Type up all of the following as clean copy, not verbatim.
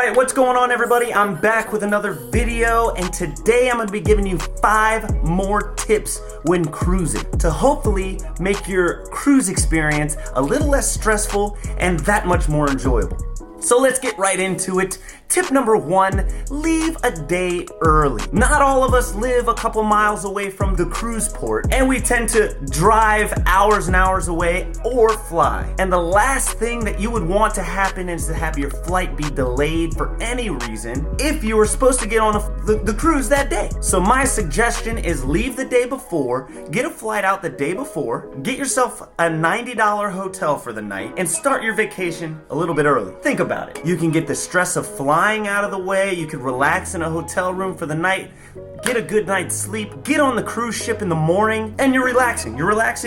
Alright, what's going on everybody? I'm back with another video, and today I'm going to be giving you 5 more tips when cruising to hopefully make your cruise experience a little less stressful and that much more enjoyable. So let's get right into it. Tip number 1, leave a day early. Not all of us live a couple miles away from the cruise port, and we tend to drive hours and hours away or fly. And the last thing that you would want to happen is to have your flight be delayed for any reason if you were supposed to get on the cruise that day. So my suggestion is leave the day before, get a flight out the day before, get yourself a $90 hotel for the night, and start your vacation a little bit early. Think about it. You can get the stress of flying out of the way, you could relax in a hotel room for the night, get a good night's sleep, get on the cruise ship in the morning, and you're relaxing.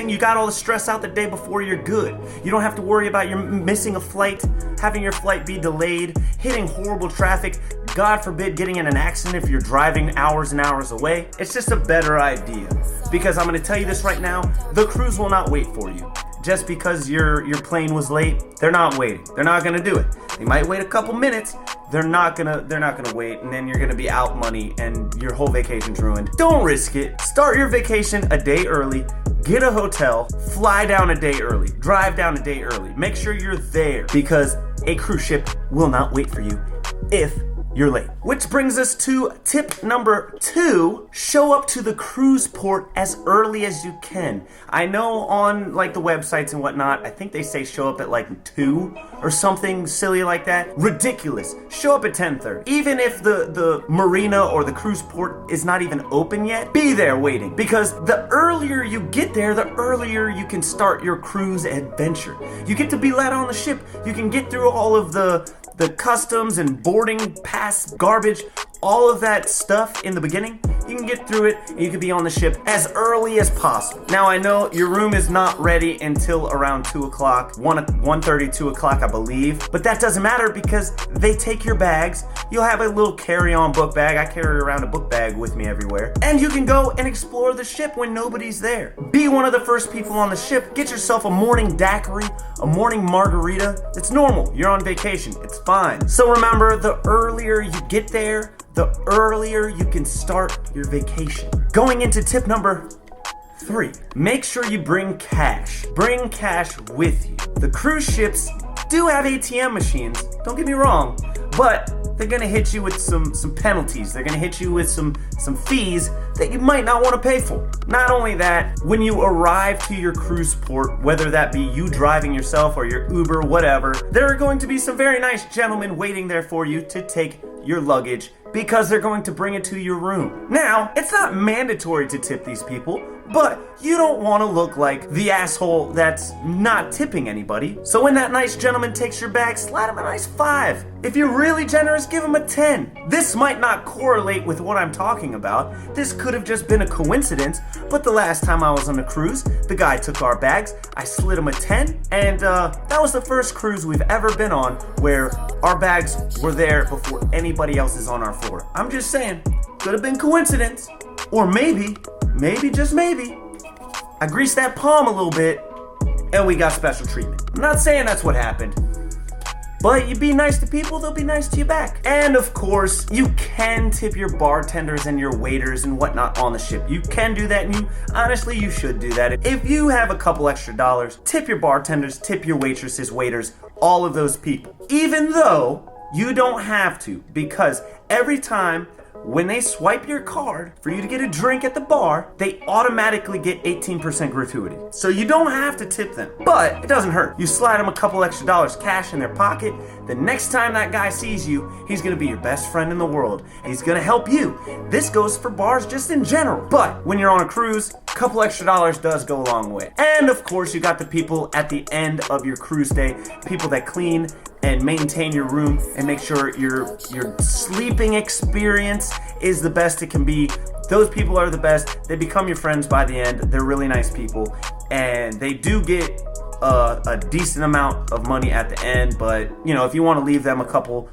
You got all the stress out the day before, you're good. You don't have to worry about you missing a flight, having your flight be delayed, hitting horrible traffic, God forbid getting in an accident if you're driving hours and hours away. It's just a better idea. Because I'm gonna tell you this right now, the cruise will not wait for you. Just because your plane was late, they're not waiting. They're not gonna do it. They might wait a couple minutes. They're not gonna wait, and then you're gonna be out money and your whole vacation's ruined. Don't risk it. Start your vacation a day early. Get a hotel, fly down a day early, drive down a day early. Make sure you're there because a cruise ship will not wait for you if you're late. Which brings us to tip number 2, show up to the cruise port as early as you can. I know on like the websites and whatnot, I think they say show up at like 2 or something silly like that. Ridiculous. Show up at 10:30. Even if the marina or the cruise port is not even open yet, be there waiting. Because the earlier you get there, the earlier you can start your cruise adventure. You get to be let on the ship. You can get through all of the customs and boarding pass garbage, all of that stuff in the beginning. You can get through it and you can be on the ship as early as possible. Now I know your room is not ready until around 2 o'clock, 1:30, 2 o'clock I believe, but that doesn't matter because they take your bags. You'll have a little carry-on book bag. I carry around a book bag with me everywhere. And you can go and explore the ship when nobody's there. Be one of the first people on the ship. Get yourself a morning daiquiri, a morning margarita. It's normal. You're on vacation. It's fine. So remember, the earlier you get there, the earlier you can start your vacation. Going into tip number 3, make sure you bring cash. Bring cash with you. The cruise ships do have ATM machines, don't get me wrong, but they're gonna hit you with some penalties. They're gonna hit you with some fees that you might not want to pay for. Not only that, when you arrive to your cruise port, whether that be you driving yourself or your Uber, whatever, there are going to be some very nice gentlemen waiting there for you to take your luggage because they're going to bring it to your room. Now, it's not mandatory to tip these people, but you don't want to look like the asshole that's not tipping anybody. So when that nice gentleman takes your bag, slide him a nice 5. If you're really generous, give him a 10. This might not correlate with what I'm talking about. This could have just been a coincidence, but the last time I was on a cruise, the guy took our bags, I slid him a 10, and that was the first cruise we've ever been on where our bags were there before anybody else is on our floor. I'm just saying, could have been coincidence, or maybe, just maybe, I greased that palm a little bit and we got special treatment. I'm not saying that's what happened, but you be nice to people, they'll be nice to you back. And of course, you can tip your bartenders and your waiters and whatnot on the ship. You can do that, and honestly, you should do that. If you have a couple extra dollars, tip your bartenders, tip your waitresses, waiters, all of those people. Even though you don't have to, because every time when they swipe your card for you to get a drink at the bar, they automatically get 18% gratuity. So you don't have to tip them, but it doesn't hurt. You slide them a couple extra dollars cash in their pocket. The next time that guy sees you, he's gonna be your best friend in the world. He's gonna help you. This goes for bars just in general. But when you're on a cruise, a couple extra dollars does go a long way. And of course, you got the people at the end of your cruise day, people that clean and maintain your room and make sure your sleeping experience is the best it can be. Those people are the best. They become your friends by the end. They're really nice people, and they do get a decent amount of money at the end. But you know, if you want to leave them a couple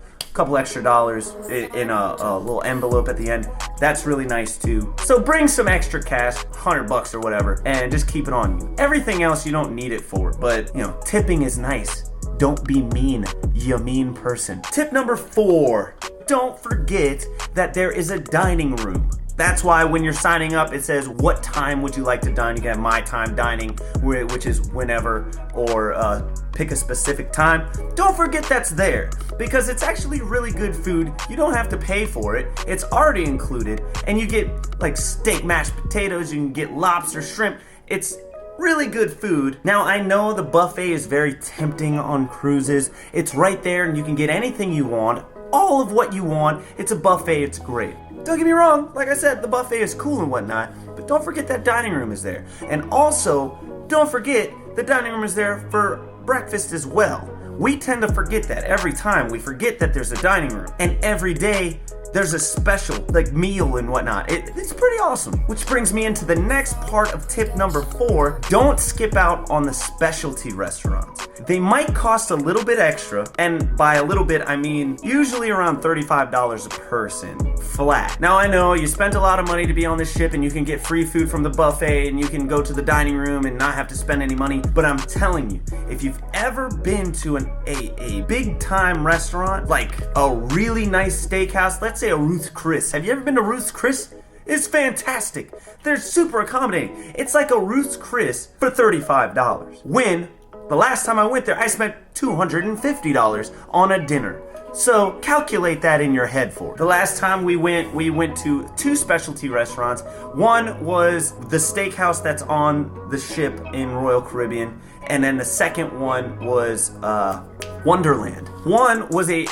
extra dollars in a little envelope at the end, that's really nice too. So bring some extra cash, $100 or whatever, and just keep it on you. Everything else you don't need it for, but you know, tipping is nice. Don't be mean, you mean person. Tip number 4, don't forget that there is a dining room. That's why when you're signing up, it says, what time would you like to dine? You can have my time dining, which is whenever, or pick a specific time. Don't forget that's there, because it's actually really good food. You don't have to pay for it. It's already included, and you get like steak, mashed potatoes, you can get lobster, shrimp. It's really good food. Now, I know the buffet is very tempting on cruises. It's right there, and you can get anything you want, all of what you want. It's a buffet, it's great. Don't get me wrong, like I said, the buffet is cool and whatnot, but don't forget that dining room is there. And also, don't forget the dining room is there for breakfast as well. We tend to forget that every time. We forget that there's a dining room. And every day, there's a special meal and whatnot. It's pretty awesome. Which brings me into the next part of tip number 4. Don't skip out on the specialty restaurants. They might cost a little bit extra, and by a little bit I mean usually around $35 a person, flat. Now I know you spent a lot of money to be on this ship and you can get free food from the buffet and you can go to the dining room and not have to spend any money, but I'm telling you, if you've ever been to a big time restaurant, like a really nice steakhouse, let's say a Ruth's Chris. Have you ever been to Ruth's Chris? It's fantastic. They're super accommodating. It's like a Ruth's Chris for $35. When the last time I went there, I spent $250 on a dinner. So calculate that in your head for it. The last time we went to 2 specialty restaurants. One was the steakhouse that's on the ship in Royal Caribbean, and then the second one was Wonderland. One was a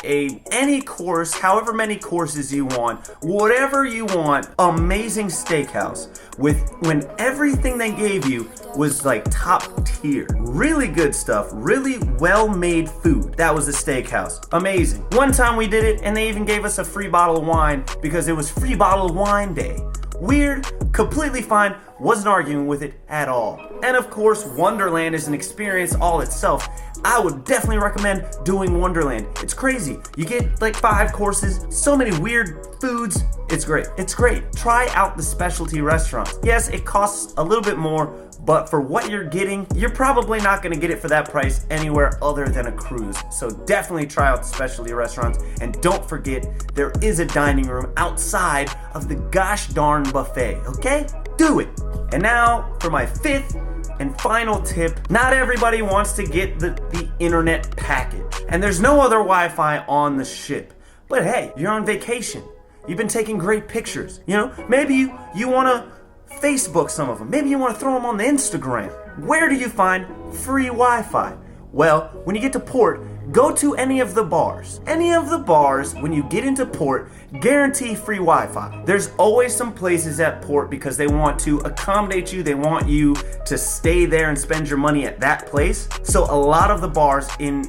any course, however many courses you want, whatever you want, amazing steakhouse when everything they gave you was like top tier. Really good stuff, really well-made food. That was the steakhouse. Amazing. One time we did it and they even gave us a free bottle of wine because it was free bottle of wine day. Weird, completely fine, wasn't arguing with it at all. And of course, Wonderland is an experience all itself. I would definitely recommend doing Wonderland. It's crazy. You get like 5 courses, so many weird foods. It's great. It's great. Try out the specialty restaurants. Yes, it costs a little bit more, but for what you're getting, you're probably not gonna get it for that price anywhere other than a cruise. So definitely try out the specialty restaurants, and don't forget, there is a dining room outside of the gosh darn buffet, okay? Do it. And now for my 5th and final tip. Not everybody wants to get the internet package, and there's no other Wi-Fi on the ship. But hey, you're on vacation. You've been taking great pictures. You know, maybe you wanna Facebook some of them. Maybe you want to throw them on the Instagram. Where do you find free Wi-Fi? Well, when you get to port, go to any of the bars. Any of the bars, when you get into port, guarantee free Wi-Fi. There's always some places at port because they want to accommodate you. They want you to stay there and spend your money at that place. So a lot of the bars in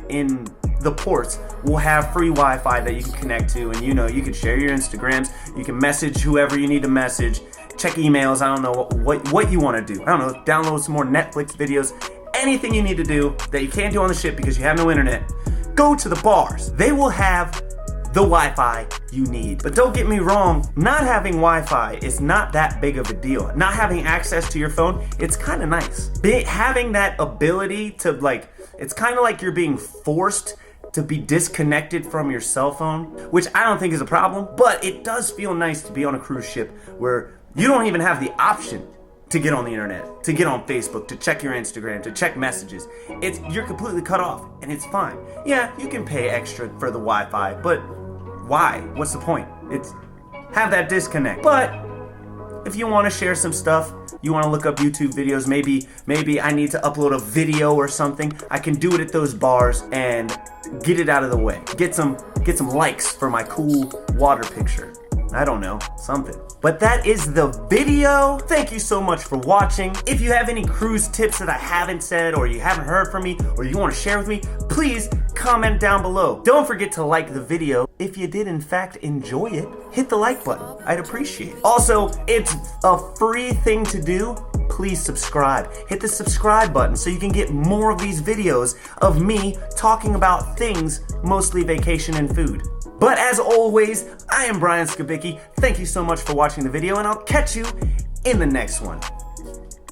the ports will have free Wi-Fi that you can connect to, and you can share your Instagrams, you can message whoever you need to message, check emails, I don't know what you want to do. I don't know, download some more Netflix videos, anything you need to do that you can't do on the ship because you have no internet. Go to the bars. They will have the Wi-Fi you need. But don't get me wrong, not having Wi-Fi is not that big of a deal. Not having access to your phone, it's kind of nice. Having that ability to it's kind of like you're being forced to be disconnected from your cell phone, which I don't think is a problem, but it does feel nice to be on a cruise ship where you don't even have the option to get on the internet, to get on Facebook, to check your Instagram, to check messages. You're completely cut off, and it's fine. Yeah, you can pay extra for the Wi-Fi, but why? What's the point? Have that disconnect. But if you want to share some stuff, you want to look up YouTube videos, maybe I need to upload a video or something, I can do it at those bars and get it out of the way. Get some likes for my cool water picture. I don't know, something. But that is the video. Thank you so much for watching. If you have any cruise tips that I haven't said, or you haven't heard from me, or you want to share with me, please comment down below. Don't forget to like the video. If you did in fact enjoy it, hit the like button. I'd appreciate it. Also, it's a free thing to do. Please subscribe. Hit the subscribe button so you can get more of these videos of me talking about things, mostly vacation and food. But as always, I am Brian Skibicki. Thank you so much for watching the video, and I'll catch you in the next one.